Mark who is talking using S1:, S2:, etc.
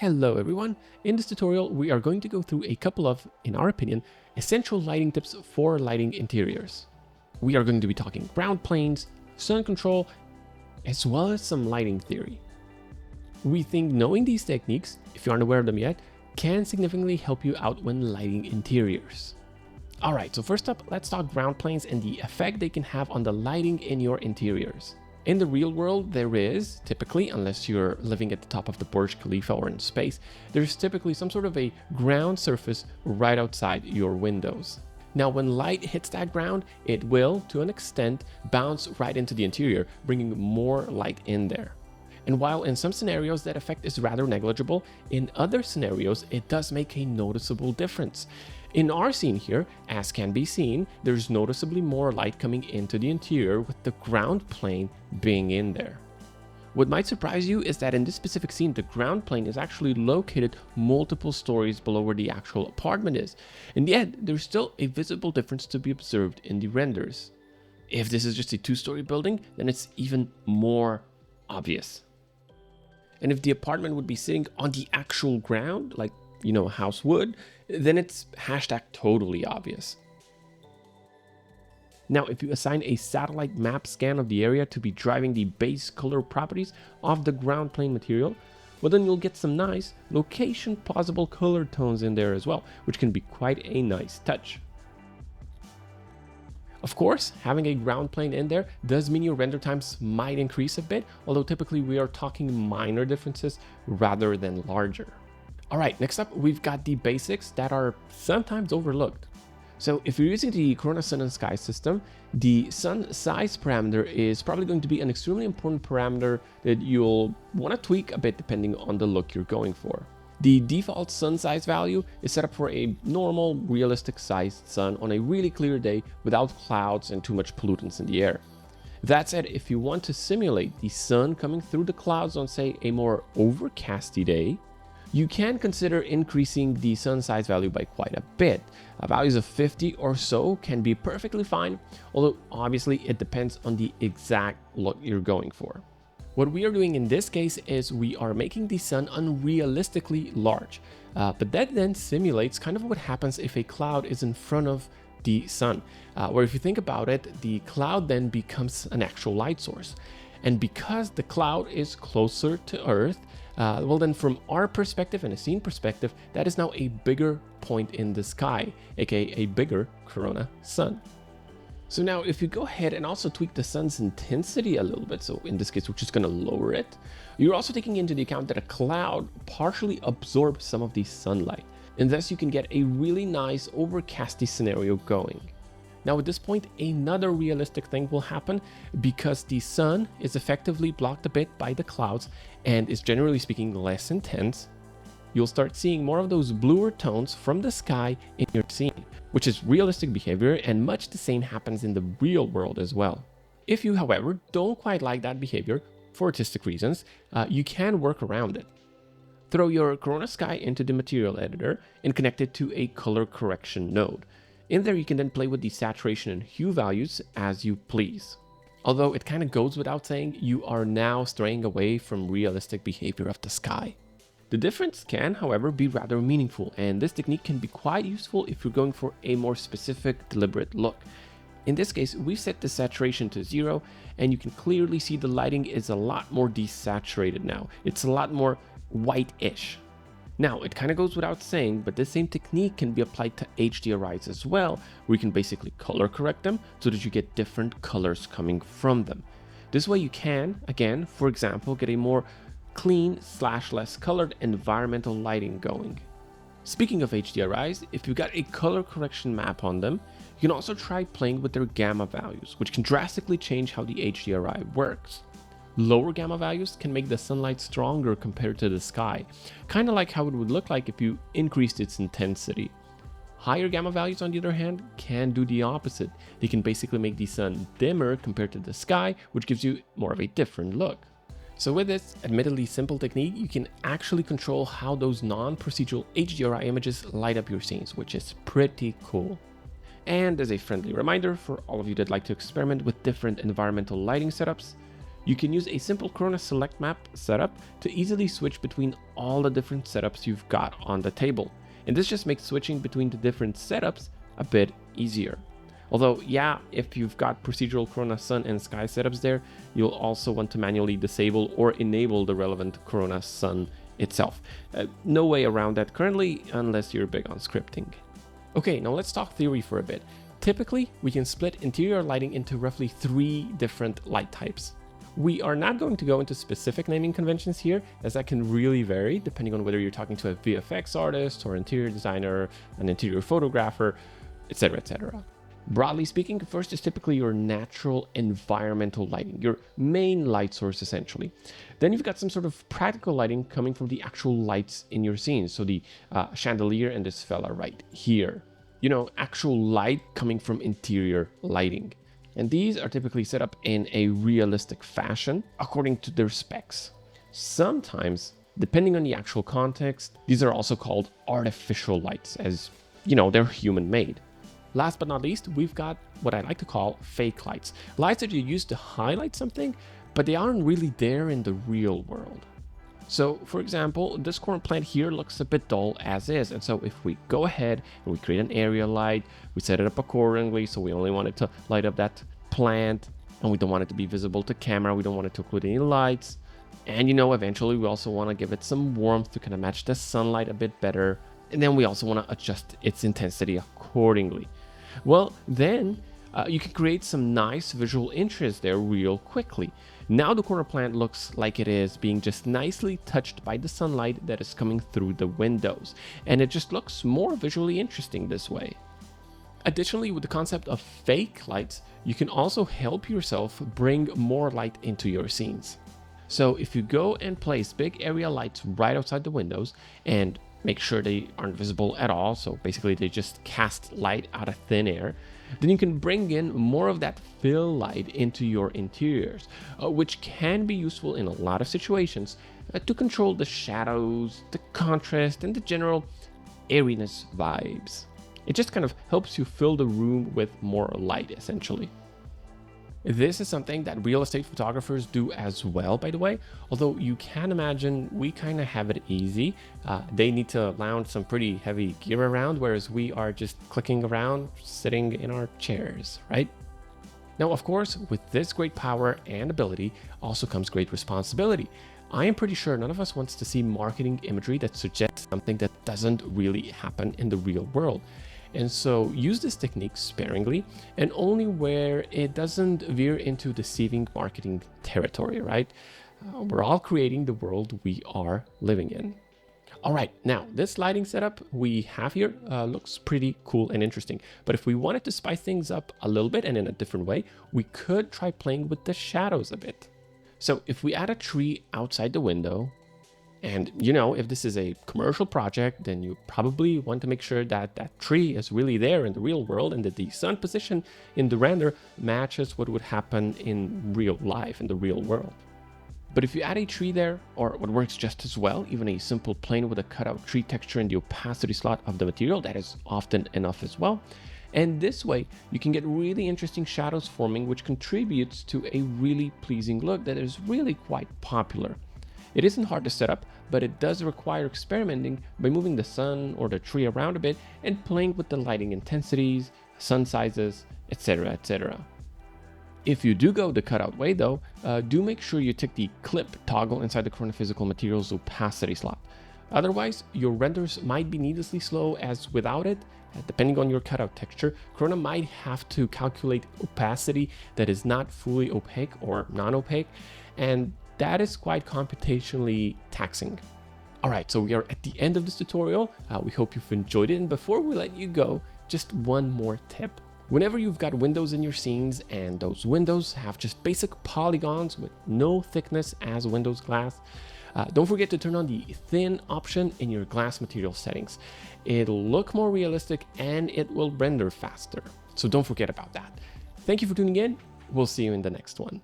S1: Hello everyone, in this tutorial we are going to go through a couple of, in our opinion, essential lighting tips for lighting interiors. We are going to be talking ground planes, sun control, as well as some lighting theory. We think knowing these techniques, if you aren't aware of them yet, can significantly help you out when lighting interiors. Alright, so first up, let's talk ground planes and the effect they can have on the lighting in your interiors. In the real world, there is typically, unless you're living at the top of the Burj Khalifa or in space, there's typically some sort of a ground surface right outside your windows. Now, when light hits that ground, it will, to an extent, bounce right into the interior, bringing more light in there. And while in some scenarios that effect is rather negligible, in other scenarios it does make a noticeable difference. In our scene here, as can be seen, there's noticeably more light coming into the interior with the ground plane being in there. What might surprise you is that in this specific scene, the ground plane is actually located multiple stories below where the actual apartment is. And yet, there's still a visible difference to be observed in the renders. If this is just a two-story building, then it's even more obvious. And if the apartment would be sitting on the actual ground, like, a house would, then it's hashtag totally obvious. Now, if you assign a satellite map scan of the area to be driving the base color properties of the ground plane material, well, then you'll get some nice location plausible color tones in there as well, which can be quite a nice touch. Of course, having a ground plane in there does mean your render times might increase a bit, although typically we are talking minor differences rather than larger. Alright, next up we've got the basics that are sometimes overlooked. So if you're using the Corona Sun and Sky system, the sun size parameter is probably going to be an extremely important parameter that you'll want to tweak a bit depending on the look you're going for. The default sun size value is set up for a normal, realistic sized sun on a really clear day without clouds and too much pollutants in the air. That said, if you want to simulate the sun coming through the clouds on, say, a more overcasty day, you can consider increasing the sun size value by quite a bit. Values of 50 or so can be perfectly fine, although obviously it depends on the exact look you're going for. What we are doing in this case is we are making the sun unrealistically large, but that then simulates kind of what happens if a cloud is in front of the sun, where if you think about it, the cloud then becomes an actual light source. And because the cloud is closer to Earth, well then from our perspective and a scene perspective, that is now a bigger point in the sky, aka a bigger Corona sun. So now if you go ahead and also tweak the sun's intensity a little bit, so in this case we're just going to lower it, you're also taking into the account that a cloud partially absorbs some of the sunlight, and thus you can get a really nice overcasty scenario going. Now at this point, another realistic thing will happen because the sun is effectively blocked a bit by the clouds and is generally speaking less intense. You'll start seeing more of those bluer tones from the sky in your scene, which is realistic behavior, and much the same happens in the real world as well. If you, however, don't quite like that behavior for artistic reasons, you can work around it. Throw your Corona Sky into the material editor and connect it to a color correction node. In there, you can then play with the saturation and hue values as you please. Although it kind of goes without saying, you are now straying away from realistic behavior of the sky. The difference can, however, be rather meaningful, and this technique can be quite useful if you're going for a more specific, deliberate look. In this case, we've set the saturation to 0, and you can clearly see the lighting is a lot more desaturated now. It's a lot more white-ish. Now, it kind of goes without saying, but this same technique can be applied to HDRIs as well, where you can basically color correct them so that you get different colors coming from them. This way you can, again, for example, get a more clean / less colored environmental lighting going. Speaking of HDRIs, if you've got a color correction map on them, you can also try playing with their gamma values, which can drastically change how the HDRI works. Lower gamma values can make the sunlight stronger compared to the sky, kind of like how it would look like if you increased its intensity. Higher gamma values, on the other hand, can do the opposite. They can basically make the sun dimmer compared to the sky, which gives you more of a different look. So with this admittedly simple technique, you can actually control how those non-procedural HDRI images light up your scenes, which is pretty cool. And as a friendly reminder for all of you that like to experiment with different environmental lighting setups, You can use a simple Corona select map setup to easily switch between all the different setups you've got on the table. And this just makes switching between the different setups a bit easier. Although, yeah, if you've got procedural Corona Sun and Sky setups there, you'll also want to manually disable or enable the relevant Corona Sun itself. No way around that currently, unless you're big on scripting. Okay, now let's talk theory for a bit. Typically, we can split interior lighting into roughly 3 different light types. We are not going to go into specific naming conventions here, as that can really vary depending on whether you're talking to a VFX artist or interior designer, an interior photographer, etc., etc. Broadly speaking, first is typically your natural environmental lighting, your main light source essentially. Then you've got some sort of practical lighting coming from the actual lights in your scene, so the chandelier and this fella right here. You know, actual light coming from interior lighting. And these are typically set up in a realistic fashion according to their specs. Sometimes, depending on the actual context, these are also called artificial lights, as you know, they're human-made. Last but not least, we've got what I like to call fake lights. Lights that you use to highlight something, but they aren't really there in the real world. So, for example, this current plant here looks a bit dull as is, and so if we go ahead and we create an area light, we set it up accordingly, so we only want it to light up that plant, and we don't want it to be visible to camera, we don't want it to include any lights, and you know, eventually we also want to give it some warmth to kind of match the sunlight a bit better, and then we also want to adjust its intensity accordingly. Well, then you can create some nice visual interest there real quickly. Now the corner plant looks like it is being just nicely touched by the sunlight that is coming through the windows, and it just looks more visually interesting this way. Additionally, with the concept of fake lights, you can also help yourself bring more light into your scenes. So if you go and place big area lights right outside the windows and make sure they aren't visible at all, so basically they just cast light out of thin air, then you can bring in more of that fill light into your interiors, which can be useful in a lot of situations to control the shadows, the contrast, and the general airiness vibes. It just kind of helps you fill the room with more light, essentially. This is something that real estate photographers do as well, by the way, although you can imagine we kind of have it easy. They need to lounge some pretty heavy gear around, whereas we are just clicking around, sitting in our chairs, right? Now, of course, with this great power and ability also comes great responsibility. I am pretty sure none of us wants to see marketing imagery that suggests something that doesn't really happen in the real world. And so use this technique sparingly and only where it doesn't veer into deceiving marketing territory, right? We're all creating the world we are living in. All right, now this lighting setup we have here looks pretty cool and interesting. But if we wanted to spice things up a little bit and in a different way, we could try playing with the shadows a bit. So if we add a tree outside the window, and you know, if this is a commercial project, then you probably want to make sure that that tree is really there in the real world and that the sun position in the render matches what would happen in real life, in the real world. But if you add a tree there, or what works just as well, even a simple plane with a cutout tree texture in the opacity slot of the material, that is often enough as well. And this way, you can get really interesting shadows forming, which contributes to a really pleasing look that is really quite popular. It isn't hard to set up, but it does require experimenting by moving the sun or the tree around a bit and playing with the lighting intensities, sun sizes, etc., etc. If you do go the cutout way though, do make sure you tick the clip toggle inside the Corona Physical Materials opacity slot. Otherwise, your renders might be needlessly slow, as without it, depending on your cutout texture, Corona might have to calculate opacity that is not fully opaque or non-opaque, and that is quite computationally taxing. All right, so we are at the end of this tutorial. We hope you've enjoyed it, and before we let you go, just one more tip. Whenever you've got windows in your scenes and those windows have just basic polygons with no thickness as windows glass, don't forget to turn on the thin option in your glass material settings. It'll look more realistic and it will render faster. So don't forget about that. Thank you for tuning in. We'll see you in the next one.